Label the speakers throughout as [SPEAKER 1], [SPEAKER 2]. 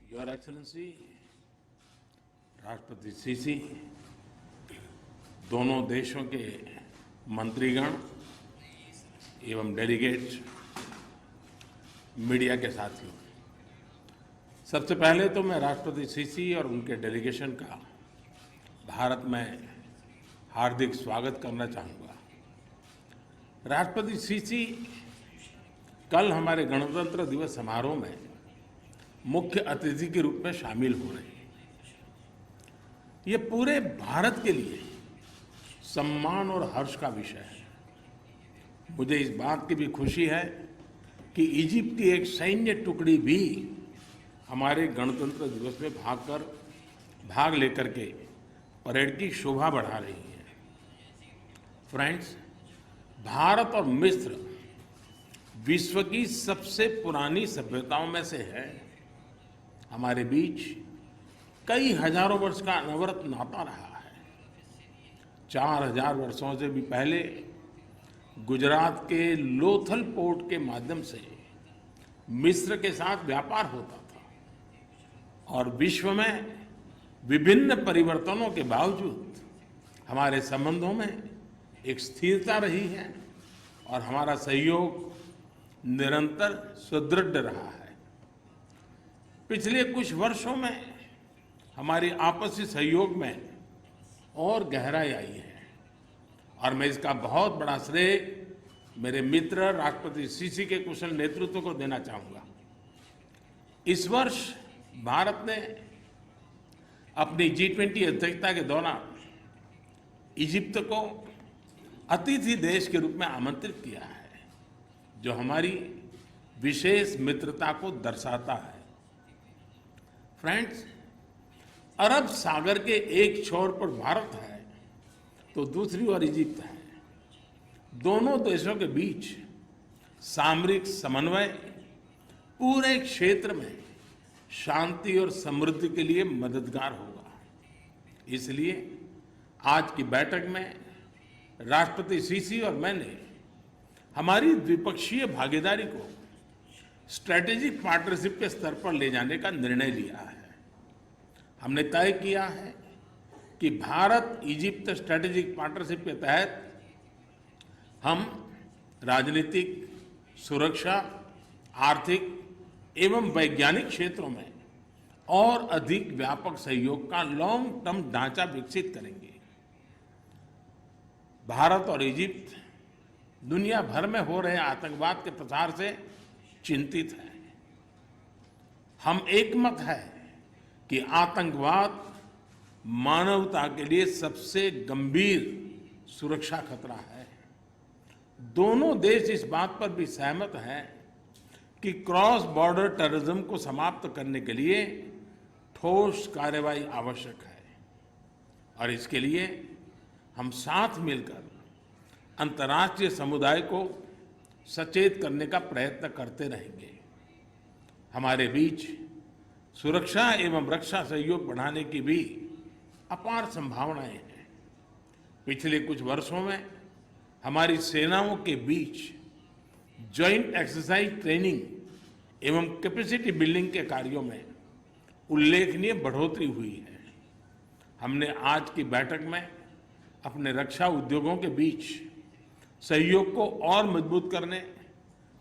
[SPEAKER 1] Your excellency, राष्ट्रपति CC, दोनों देशों के मंत्रीगण एवं डेलीगेट, मीडिया के साथियों, सबसे पहले तो मैं राष्ट्रपति सीसी और उनके डेलीगेशन का भारत में हार्दिक स्वागत करना चाहूँगा। राष्ट्रपति सीसी कल हमारे गणतंत्र दिवस समारोह में मुख्य अतिथि के रूप में शामिल हो रहे हैं। ये पूरे भारत के लिए सम्मान और हर्ष का विषय है। मुझे इस बात की भी खुशी है कि इजिप्ट की एक सैन्य टुकड़ी भी हमारे गणतंत्र दिवस में भाग लेकर के परेड की शोभा बढ़ा रही है। फ्रेंड्स, भारत और मिस्र विश्व की सबसे पुरानी सभ्यताओं में से है। हमारे बीच कई हजारों वर्ष का अनवरत नाता रहा है। 4000 वर्षों से भी पहले गुजरात के लोथल पोर्ट के माध्यम से मिस्र के साथ व्यापार होता था और विश्व में विभिन्न परिवर्तनों के बावजूद हमारे संबंधों में एक स्थिरता रही है और हमारा सहयोग निरंतर सुदृढ़ रहा है। पिछले कुछ वर्षों में हमारी आपसी सहयोग में और गहराई आई है और मैं इसका बहुत बड़ा श्रेय मेरे मित्र राष्ट्रपति सीसी के कुशल नेतृत्व को देना चाहूँगा। इस वर्ष भारत ने अपनी G20 अध्यक्षता के दौरान इजिप्ट को अतिथि देश के रूप में आमंत्रित किया है, जो हमारी विशेष मित्रता को दर्शाता है। फ्रेंड्स, अरब सागर के एक छोर पर भारत है तो दूसरी ओर इजिप्ट है। दोनों देशों के बीच सामरिक समन्वय पूरे क्षेत्र में शांति और समृद्धि के लिए मददगार होगा। इसलिए आज की बैठक में राष्ट्रपति सीसी और मैंने हमारी द्विपक्षीय भागीदारी को स्ट्रैटेजिक पार्टनरशिप के स्तर पर ले जाने का निर्णय लिया है। हमने तय किया है कि भारत इजिप्ट स्ट्रैटेजिक पार्टनरशिप के तहत हम राजनीतिक, सुरक्षा, आर्थिक एवं वैज्ञानिक क्षेत्रों में और अधिक व्यापक सहयोग का लॉन्ग टर्म ढांचा विकसित करेंगे। भारत और इजिप्ट दुनिया भर में हो रहे आतंकवाद के प्रसार से चिंतित है। हम एकमत है कि आतंकवाद मानवता के लिए सबसे गंभीर सुरक्षा खतरा है। दोनों देश इस बात पर भी सहमत हैं कि क्रॉस बॉर्डर टेररिज्म को समाप्त करने के लिए ठोस कार्रवाई आवश्यक है और इसके लिए हम साथ मिलकर अंतर्राष्ट्रीय समुदाय को सचेत करने का प्रयत्न करते रहेंगे। हमारे बीच सुरक्षा एवं रक्षा सहयोग बढ़ाने की भी अपार संभावनाएं हैं। पिछले कुछ वर्षों में हमारी सेनाओं के बीच जॉइंट एक्सरसाइज ट्रेनिंग एवं कैपेसिटी बिल्डिंग के कार्यों में उल्लेखनीय बढ़ोतरी हुई है। हमने आज की बैठक में अपने रक्षा उद्योगों के बीच सहयोग को और मजबूत करने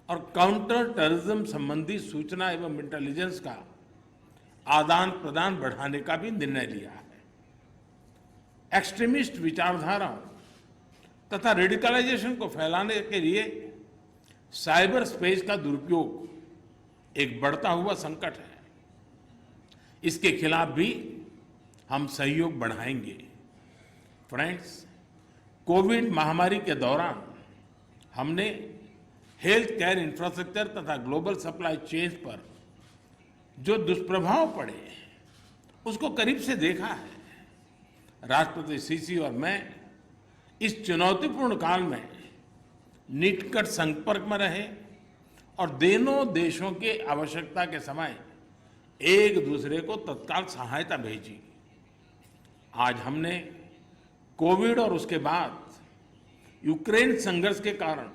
[SPEAKER 1] और काउंटर टेररिज्म संबंधी सूचना एवं इंटेलिजेंस का आदान प्रदान बढ़ाने का भी निर्णय लिया है। एक्सट्रीमिस्ट विचारधाराओं तथा रेडिकलाइजेशन को फैलाने के लिए साइबर स्पेस का दुरुपयोग एक बढ़ता हुआ संकट है। इसके खिलाफ भी हम सहयोग बढ़ाएंगे। फ्रेंड्स, कोविड महामारी के दौरान हमने हेल्थ केयर इंफ्रास्ट्रक्चर तथा ग्लोबल सप्लाई चेन पर जो दुष्प्रभाव पड़े उसको करीब से देखा है। राष्ट्रपति सीसी और मैं इस चुनौतीपूर्ण काल में निकट संपर्क में रहे और दोनों देशों के आवश्यकता के समय एक दूसरे को तत्काल सहायता भेजी। आज हमने कोविड और उसके बाद यूक्रेन संघर्ष के कारण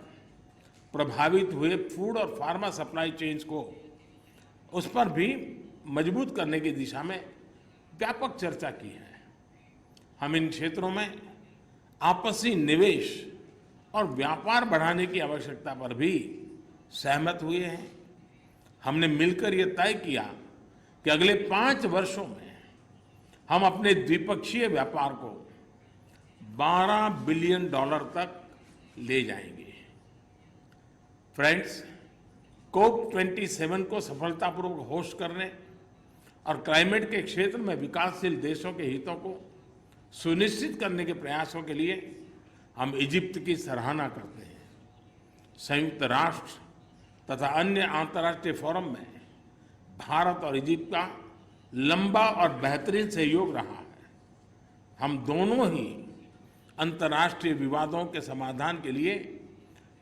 [SPEAKER 1] प्रभावित हुए फूड और फार्मा सप्लाई चेन्स को उस पर भी मजबूत करने की दिशा में व्यापक चर्चा की है। हम इन क्षेत्रों में आपसी निवेश और व्यापार बढ़ाने की आवश्यकता पर भी सहमत हुए हैं। हमने मिलकर ये तय किया कि अगले 5 वर्षों में हम अपने द्विपक्षीय व्यापार को $12 बिलियन तक ले जाएंगे। फ्रेंड्स, COP27 को सफलतापूर्वक होस्ट करने और क्लाइमेट के क्षेत्र में विकासशील देशों के हितों को सुनिश्चित करने के प्रयासों के लिए हम इजिप्ट की सराहना करते हैं। संयुक्त राष्ट्र तथा अन्य अंतर्राष्ट्रीय फोरम में भारत और इजिप्ट का लंबा और बेहतरीन सहयोग रहा है। हम दोनों ही अंतर्राष्ट्रीय विवादों के समाधान के लिए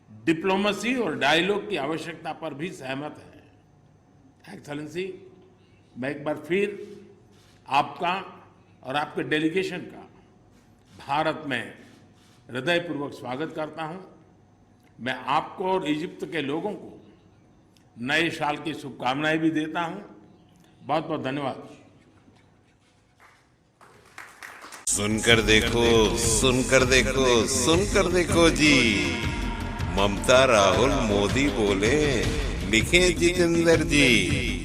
[SPEAKER 1] डिप्लोमेसी और डायलॉग की आवश्यकता पर भी सहमत है। एक्सेलेंसी, मैं एक बार फिर आपका और आपके डेलीगेशन का भारत में हृदयपूर्वक स्वागत करता हूं। मैं आपको और इजिप्ट के लोगों को नए साल की शुभकामनाएं भी देता हूं। बहुत बहुत धन्यवाद।
[SPEAKER 2] सुनकर देखो, सुनकर देखो, सुनकर देखो जी। ममता, राहुल, मोदी बोले, लिखे जितेंद्र जी।